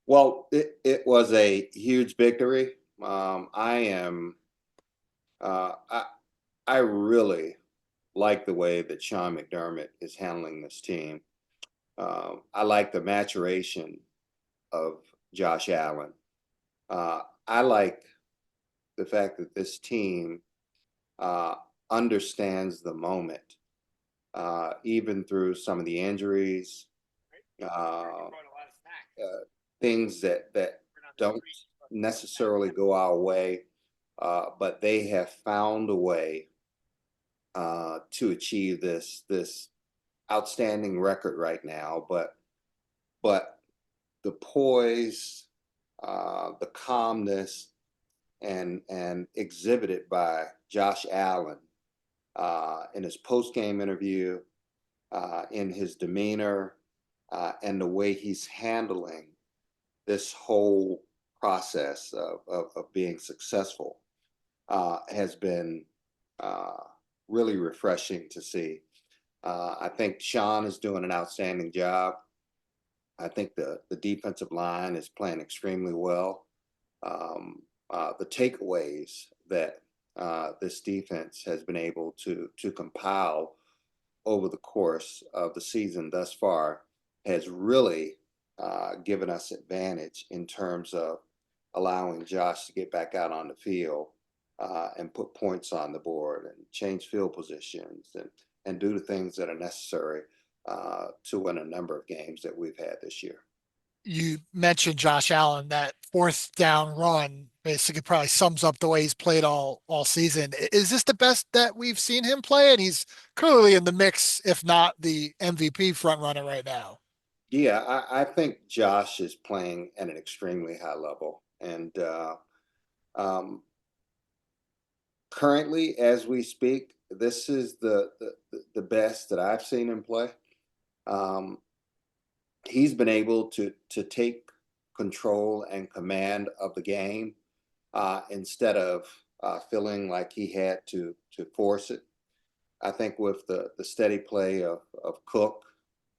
Well, it was a huge victory. I am uh, I I really like the way that Sean McDermott is handling this team. I like the maturation of Josh Allen. I like the fact that this team uh, understands the moment, even through some of the injuries, uh, things that don't necessarily go our way, but they have found a way to achieve this outstanding record right now. But the poise, the calmness, and exhibited by Josh Allen in his post game interview, in his demeanor, and the way he's handling this whole process of being successful has been uh, really refreshing to see. I think Sean is doing an outstanding job. I think the defensive line is playing extremely well. The takeaways that this defense has been able to compile over the course of the season thus far has really given us advantage in terms of allowing Josh to get back out on the field and put points on the board and change field positions and do the things that are necessary to win a number of games that we've had this year. You mentioned Josh Allen, that fourth down run basically probably sums up the way he's played all season. Is this the best that we've seen him play? And he's clearly in the mix, if not the MVP front runner right now. Yeah, I think Josh is playing at an extremely high level. And um, currently, as we speak, this is the best that I've seen him play. Um, he's been able to take control and command of the game instead of feeling like he had to force it. I think with the steady play of Cook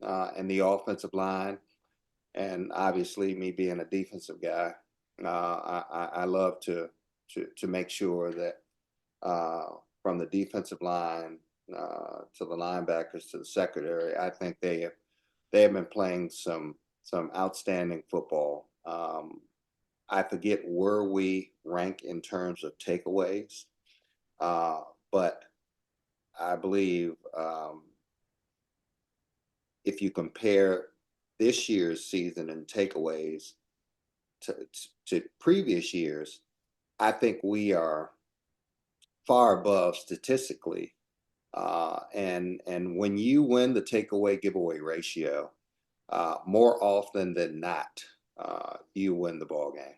and the offensive line, and obviously me being a defensive guy, I love to make sure that from the defensive line to the linebackers to the secondary, I think they have been playing some outstanding football. I forget where we rank in terms of takeaways, uh, but I believe if you compare this year's season and takeaways to previous years, I think we are far above statistically. And when you win the takeaway giveaway ratio, more often than not, you win the ball game.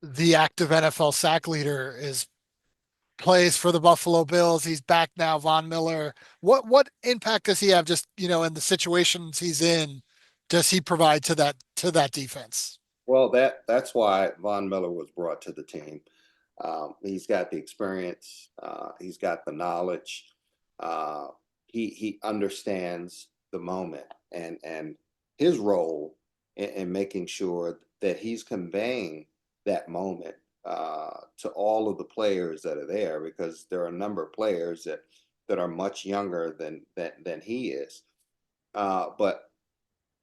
The active NFL sack leader is plays for the Buffalo Bills. He's back now, Von Miller. What impact does he have just, in the situations he's in, does he provide to that defense? Well, that's why Von Miller was brought to the team. He's got the experience. He's got the knowledge. Uh, he understands the moment and his role in making sure that he's conveying that moment to all of the players that are there, because there are a number of players that are much younger than he is. But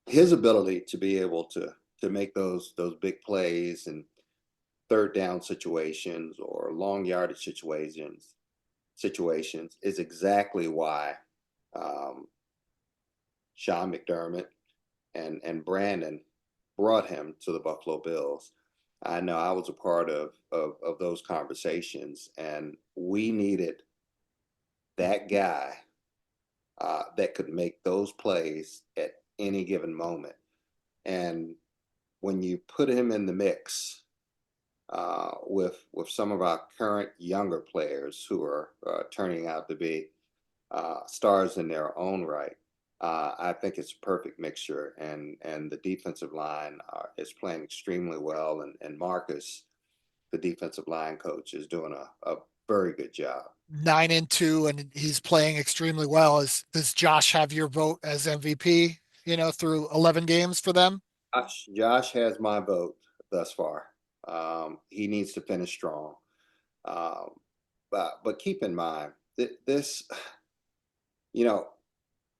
his ability to be able to make those big plays and third down situations or long yardage situations is exactly why um, Sean McDermott and Brandon brought him to the Buffalo Bills. I know I was a part of those conversations, and we needed that guy that could make those plays at any given moment. And when you put him in the mix with some of our current younger players who are turning out to be stars in their own right, I think it's a perfect mixture. And the defensive line is playing extremely well, and Marcus, the defensive line coach, is doing a very good job. 9-2, and he's playing extremely well. Does Josh have your vote as MVP, through 11 games for them? Josh has my vote thus far. He needs to finish strong. Um, but keep in mind that this, you know,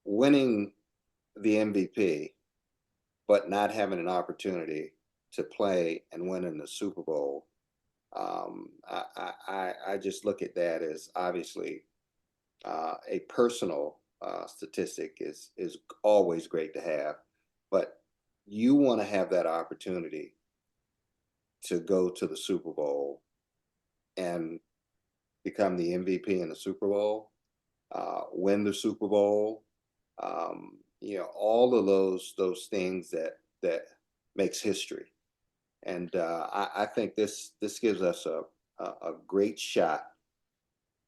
winning the MVP, but not having an opportunity to play and win in the Super Bowl. I just look at that as obviously a personal statistic is always great to have, but you want to have that opportunity to go to the Super Bowl and become the MVP in the Super Bowl, win the Super Bowl. All of those things that makes history. And I think this gives us a great shot.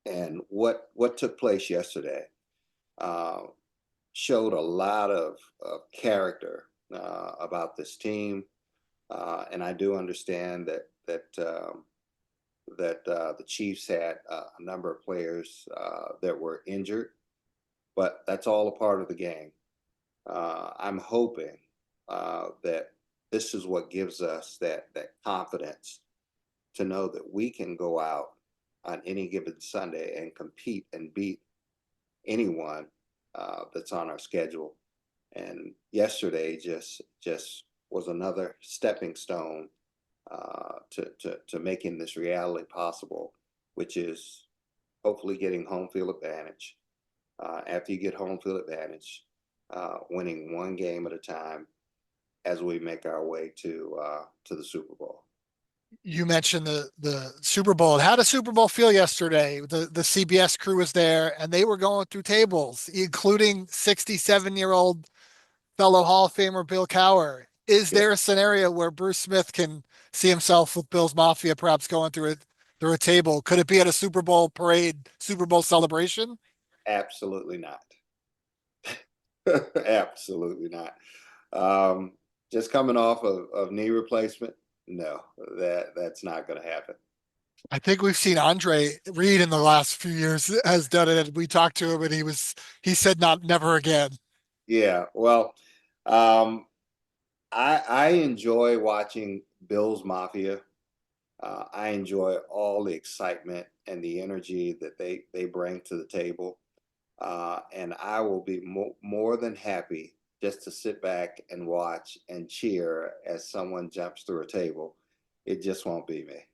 And what took place yesterday uh, showed a lot of character about this team. And I do understand that the Chiefs had a number of players that were injured, but that's all a part of the game. I'm hoping that this is what gives us that confidence to know that we can go out on any given Sunday and compete and beat anyone that's on our schedule. And yesterday just was another stepping stone to making this reality possible, which is hopefully getting home field advantage. After you get home field advantage, winning one game at a time as we make our way to the Super Bowl. You mentioned the Super Bowl. How did Super Bowl feel yesterday? The CBS crew was there and they were going through tables, including 67-year-old fellow Hall of Famer Bill Cowher. Is Yeah, there a scenario where Bruce Smith can see himself with Bill's Mafia perhaps going through a table? Could it be at a Super Bowl parade, Super Bowl celebration? absolutely not. Absolutely not. Um, just coming off of knee replacement, no, that's not going to happen. I think we've seen Andre Reed in the last few years has done it. And we talked to him and he said not never again. Yeah, well, um, I enjoy watching Bill's Mafia. I enjoy all the excitement and the energy that they bring to the table. And I will be more than happy just to sit back and watch and cheer as someone jumps through a table. It just won't be me.